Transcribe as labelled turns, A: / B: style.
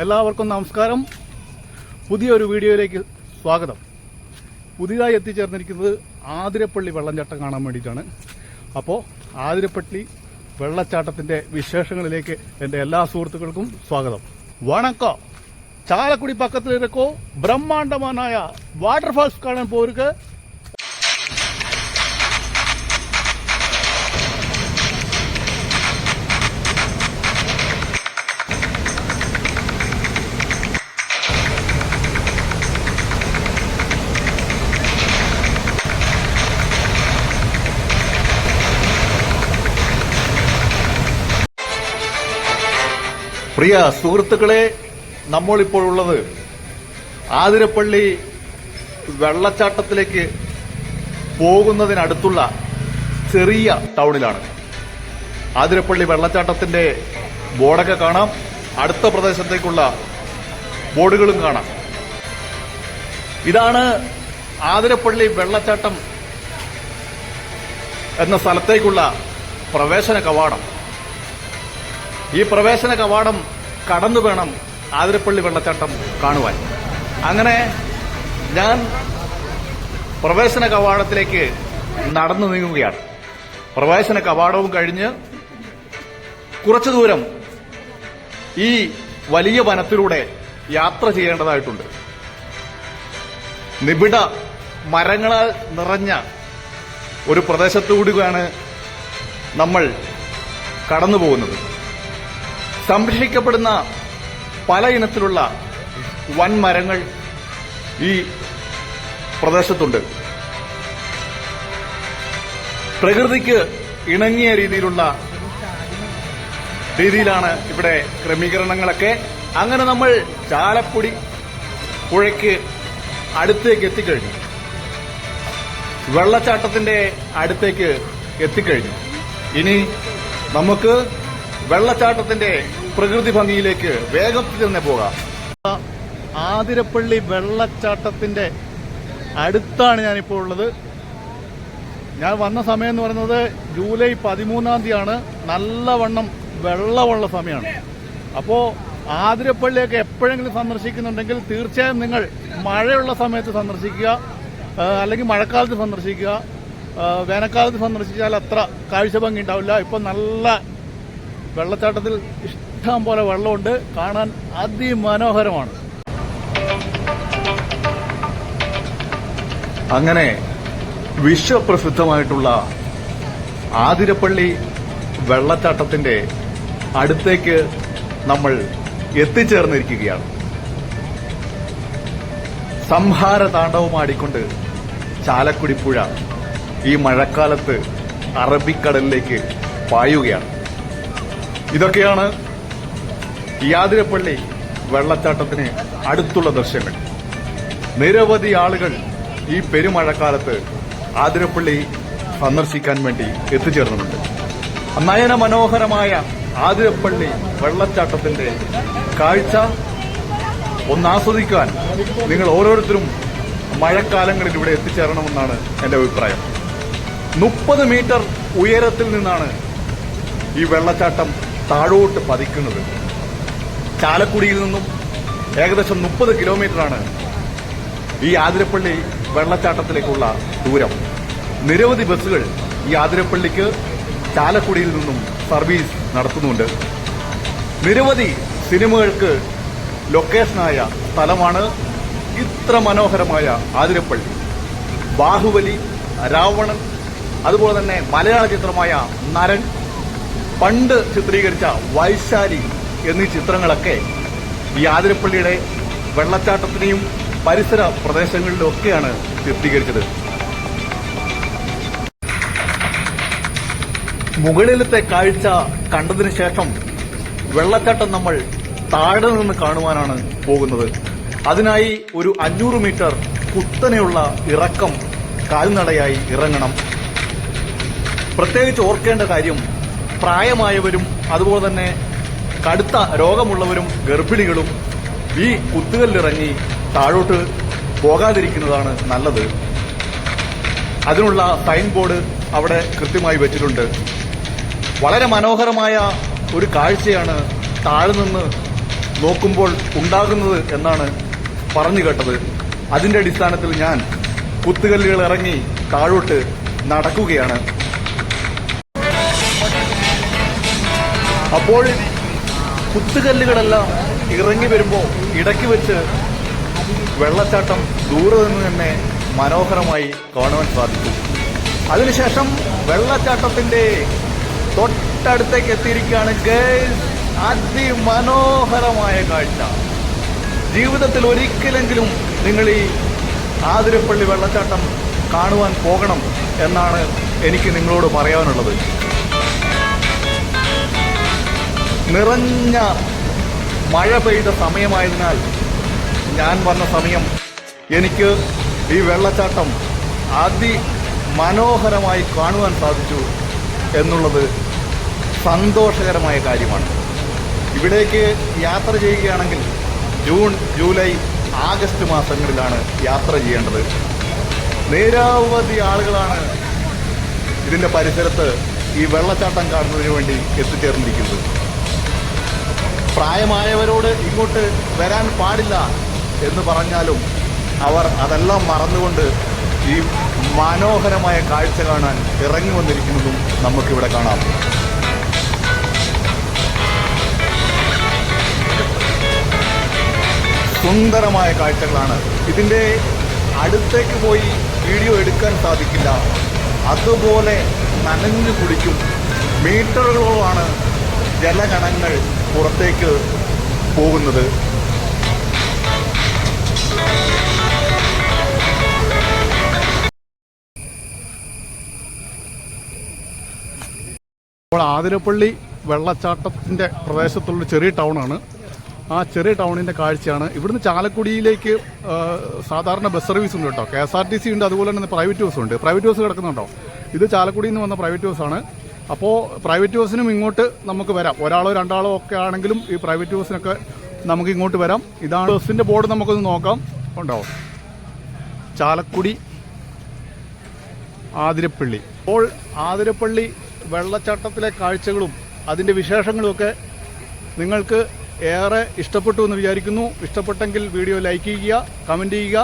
A: എല്ലാവർക്കും നമസ്കാരം. പുതിയൊരു വീഡിയോയിലേക്ക് സ്വാഗതം. പുതിയതായി എത്തിച്ചേർന്നിരിക്കുന്നത് ആതിരപ്പള്ളി വെള്ളച്ചാട്ടം കാണാൻ വേണ്ടിയിട്ടാണ്. അപ്പോൾ ആതിരപ്പള്ളി വെള്ളച്ചാട്ടത്തിന്റെ വിശേഷങ്ങളിലേക്ക് എൻ്റെ എല്ലാ സുഹൃത്തുക്കൾക്കും സ്വാഗതം. വണക്കം. ചാലക്കുടി പക്കത്തിലിരിക്കോ ബ്രഹ്മാണ്ഡമാനായ വാട്ടർഫാൾസ് കാണാൻ പോരുക. പ്രിയ സുഹൃത്തുക്കളെ, നമ്മളിപ്പോൾ ഉള്ളത് ആതിരപ്പള്ളി വെള്ളച്ചാട്ടത്തിലേക്ക് പോകുന്നതിനടുത്തുള്ള ചെറിയ ടൗണിലാണ്. ആതിരപ്പള്ളി വെള്ളച്ചാട്ടത്തിന്റെ ബോർഡൊക്കെ കാണാം. അടുത്ത പ്രദേശത്തേക്കുള്ള ബോർഡുകളും കാണാം. ഇതാണ് ആതിരപ്പള്ളി വെള്ളച്ചാട്ടം എന്ന സ്ഥലത്തേക്കുള്ള പ്രവേശന കവാടം. ഈ പ്രവേശന കവാടം കടന്നു വേണം ആതിരപ്പള്ളി വെള്ളച്ചാട്ടം കാണുവാൻ. അങ്ങനെ ഞാൻ പ്രവേശന കവാടത്തിലേക്ക് നടന്നു നീങ്ങുകയാണ്. പ്രവേശന കവാടവും കഴിഞ്ഞ് കുറച്ചു ദൂരം ഈ വലിയ വനത്തിലൂടെ യാത്ര ചെയ്യേണ്ടതായിട്ടുണ്ട്. നിബിഡ മരങ്ങളാൽ നിറഞ്ഞ ഒരു പ്രദേശത്തുകൂടിയാണ് നമ്മൾ കടന്നു പോകുന്നത്. സംരക്ഷിക്കപ്പെടുന്ന പല ഇനത്തിലുള്ള വൻമരങ്ങൾ ഈ പ്രദേശത്തുണ്ട്. പ്രകൃതിക്ക് ഇണങ്ങിയ രീതിയിലാണ് ഇവിടെ ക്രമീകരണങ്ങളൊക്കെ. അങ്ങനെ നമ്മൾ ചാലക്കുടി പുഴയ്ക്ക് അടുത്തേക്ക് എത്തിക്കഴിഞ്ഞു. വെള്ളച്ചാട്ടത്തിന്റെ അടുത്തേക്ക് എത്തിക്കഴിഞ്ഞു. ഇനി നമുക്ക് വെള്ളച്ചാട്ടത്തിന്റെ പ്രകൃതി ഭംഗിയിലേക്ക് വേഗത്തിൽ തന്നെ പോകാം. ആതിരപ്പള്ളി വെള്ളച്ചാട്ടത്തിന്റെ അടുത്താണ് ഞാനിപ്പോൾ ഉള്ളത്. ഞാൻ വന്ന സമയം എന്ന് പറയുന്നത് ജൂലൈ 13-ാം തീയതിയാണ്. നല്ലവണ്ണം വെള്ളമുള്ള സമയമാണ്. അപ്പോൾ ആതിരപ്പള്ളിയൊക്കെ എപ്പോഴെങ്കിലും സന്ദർശിക്കുന്നുണ്ടെങ്കിൽ തീർച്ചയായും നിങ്ങൾ മഴയുള്ള സമയത്ത് സന്ദർശിക്കുക, അല്ലെങ്കിൽ മഴക്കാലത്ത് സന്ദർശിക്കുക. വേനൽക്കാലത്ത് സന്ദർശിച്ചാൽ അത്ര കാഴ്ച ഭംഗി ഉണ്ടാവില്ല. ഇപ്പം നല്ല വെള്ളച്ചാട്ടത്തിൽ ഇഷ്ടം പോലെ വെള്ളമുണ്ട്. കാണാൻ അതിമനോഹരമാണ്. അങ്ങനെ വിശ്വപ്രസിദ്ധമായിട്ടുള്ള ആതിരപ്പള്ളി വെള്ളച്ചാട്ടത്തിന്റെ അടുത്തേക്ക് നമ്മൾ എത്തിച്ചേർന്നിരിക്കുകയാണ്. സംഹാര താണ്ഡവമാടിക്കൊണ്ട് ചാലക്കുടി പുഴ ഈ മഴക്കാലത്ത് അറബിക്കടലിലേക്ക് പായുകയാണ്. ഇതൊക്കെയാണ് ഈ ആതിരപ്പള്ളി വെള്ളച്ചാട്ടത്തിന് അടുത്തുള്ള ദൃശ്യങ്ങൾ. നിരവധി ആളുകൾ ഈ പെരുമഴക്കാലത്ത് ആതിരപ്പള്ളി സന്ദർശിക്കാൻ വേണ്ടി എത്തിച്ചേർന്നിട്ടുണ്ട്. നയന മനോഹരമായ ആതിരപ്പള്ളി വെള്ളച്ചാട്ടത്തിന്റെ കാഴ്ച ഒന്നാസ്വദിക്കാൻ നിങ്ങൾ ഓരോരുത്തരും മഴക്കാലങ്ങളിൽ ഇവിടെ എത്തിച്ചേരണമെന്നാണ് എന്റെ അഭിപ്രായം. 30 മീറ്റർ ഉയരത്തിൽ നിന്നാണ് ഈ വെള്ളച്ചാട്ടം താഴോട്ട് പതിക്കുന്നത്. ചാലക്കുടിയിൽ നിന്നും ഏകദേശം 30 കിലോമീറ്ററാണ് ഈ ആതിരപ്പള്ളി വെള്ളച്ചാട്ടത്തിലേക്കുള്ള ദൂരം. നിരവധി ബസ്സുകൾ ഈ ആതിരപ്പള്ളിക്ക് ചാലക്കുടിയിൽ നിന്നും സർവീസ് നടത്തുന്നുണ്ട്. നിരവധി സിനിമകൾക്ക് ലൊക്കേഷനായ സ്ഥലമാണ് ഇത്ര മനോഹരമായ ആതിരപ്പള്ളി. ബാഹുബലി, രാവണൻ, അതുപോലെ തന്നെ മലയാള ചിത്രമായ നരൻ, പണ്ട് ചിത്രീകരിച്ച വൈശാലി എന്നീ ചിത്രങ്ങളൊക്കെ ഈ ആതിരപ്പള്ളിയുടെ വെള്ളച്ചാട്ടത്തിനെയും പരിസര പ്രദേശങ്ങളിലും ഒക്കെയാണ് ചിത്രീകരിച്ചത്. മുകളിലത്തെ കാഴ്ച കണ്ടതിനു ശേഷം വെള്ളച്ചാട്ടം നമ്മൾ താഴെ നിന്ന് കാണുവാനാണ് പോകുന്നത്. അതിനായി ഒരു 500 മീറ്റർ കുത്തനെയുള്ള ഇറക്കം കാൽനടയായി ഇറങ്ങണം. പ്രത്യേകിച്ച് ഓർക്കേണ്ട കാര്യം, പ്രായമായവരും അതുപോലെ തന്നെ കടുത്ത രോഗമുള്ളവരും ഗർഭിണികളും ഈ കുത്തുകല്ലിറങ്ങി താഴോട്ട് പോകാതിരിക്കുന്നതാണ് നല്ലത്. അതിനുള്ള സൈൻ ബോർഡ് അവിടെ കൃത്യമായി വെച്ചിട്ടുണ്ട്. വളരെ മനോഹരമായ ഒരു കാഴ്ചയാണ് താഴെ നിന്ന് നോക്കുമ്പോൾ ഉണ്ടാകുന്നത് എന്നാണ് പറഞ്ഞു കേട്ടത്. അതിന്റെ അടിസ്ഥാനത്തിൽ ഞാൻ കുത്തുകല്ലുകൾ ഇറങ്ങി താഴോട്ട് നടക്കുകയാണ്. അപ്പോൾ കുത്തുകല്ലുകളെല്ലാം ഇറങ്ങി വരുമ്പോൾ ഇടയ്ക്ക് വെച്ച് വെള്ളച്ചാട്ടം ദൂരെ നിന്ന് തന്നെ മനോഹരമായി കാണുവാൻ സാധിച്ചു. അതിനുശേഷം വെള്ളച്ചാട്ടത്തിന്റെ തൊട്ടടുത്തേക്ക് എത്തിയിരിക്കുകയാണ് ഗൈസ്. അതിമനോഹരമായ കാഴ്ച. ജീവിതത്തിൽ ഒരിക്കലെങ്കിലും നിങ്ങൾ ഈ ആതിരപ്പള്ളി വെള്ളച്ചാട്ടം കാണുവാൻ പോകണം എന്നാണ് എനിക്ക് നിങ്ങളോട് പറയാനുള്ളത്. നിറഞ്ഞ മഴ പെയ്ത സമയമായതിനാൽ ഞാൻ വന്ന സമയം എനിക്ക് ഈ വെള്ളച്ചാട്ടം അതിമനോഹരമായി കാണുവാൻ സാധിച്ചു എന്നുള്ളത് സന്തോഷകരമായ കാര്യമാണ്. ഇവിടേക്ക് യാത്ര ചെയ്യുകയാണെങ്കിൽ ജൂൺ, ജൂലൈ, ആഗസ്റ്റ് മാസങ്ങളിലാണ് യാത്ര ചെയ്യേണ്ടത്. നിരവധി ആളുകളാണ് ഇതിന്റെ പരിസരത്ത് ഈ വെള്ളച്ചാട്ടം കാണുന്നതിന് വേണ്ടി എത്തിച്ചേർന്നിരിക്കുന്നത്. പ്രായമായവരോട് ഇങ്ങോട്ട് വരാൻ പാടില്ല എന്ന് പറഞ്ഞാലും അവർ അതെല്ലാം മറന്നുകൊണ്ട് ഈ മനോഹരമായ കാഴ്ച കാണാൻ ഇറങ്ങി വന്നിരിക്കുന്നതും നമുക്കിവിടെ കാണാം. സുന്ദരമായ കാഴ്ചകളാണ്. ഇതിന്റെ അടുത്തേക്ക് പോയി വീഡിയോ എടുക്കാൻ സാധിക്കില്ല. അതുപോലെ നനഞ്ഞു കുടിക്കും. മീറ്ററുകളോളാണ് ജലകണങ്ങൾ പുറത്തേക്ക് പോകുന്നത്. ഇപ്പോൾ ആതിരപ്പള്ളി വെള്ളച്ചാട്ടത്തിൻ്റെ പ്രദേശത്തുള്ള ചെറിയ ടൗണാണ്. ആ ചെറിയ ടൗണിൻ്റെ കാഴ്ചയാണ്. ഇവിടുന്ന് ചാലക്കുടിയിലേക്ക് സാധാരണ ബസ് സർവീസ് ഉണ്ട് കേട്ടോ. KSRTC ഉണ്ട്, അതുപോലെ തന്നെ പ്രൈവറ്റ് ബസ് ഉണ്ട്. പ്രൈവറ്റ് ബസ് കിടക്കുന്നുണ്ടോ? ഇത് ചാലക്കുടിയിൽ നിന്ന് വന്ന പ്രൈവറ്റ് ബസ്സാണ്. അപ്പോൾ പ്രൈവറ്റ് ബസ്സിനും ഇങ്ങോട്ട് നമുക്ക് വരാം. ഒരാളോ രണ്ടാളോ ഒക്കെ ആണെങ്കിലും ഈ പ്രൈവറ്റ് ബസ്സിനൊക്കെ നമുക്ക് ഇങ്ങോട്ട് വരാം. ഇതാണ് ബസ്സിൻ്റെ ബോർഡ്. നമുക്കൊന്ന് നോക്കാം. ഉണ്ടോ? ചാലക്കുടി ആതിരപ്പള്ളി. അപ്പോൾ ആതിരപ്പള്ളി വെള്ളച്ചാട്ടത്തിലെ കാഴ്ചകളും അതിൻ്റെ വിശേഷങ്ങളുമൊക്കെ നിങ്ങൾക്ക് ഏറെ ഇഷ്ടപ്പെട്ടു എന്ന് വിചാരിക്കുന്നു. ഇഷ്ടപ്പെട്ടെങ്കിൽ വീഡിയോ ലൈക്ക് ചെയ്യുക, കമൻറ്റ് ചെയ്യുക.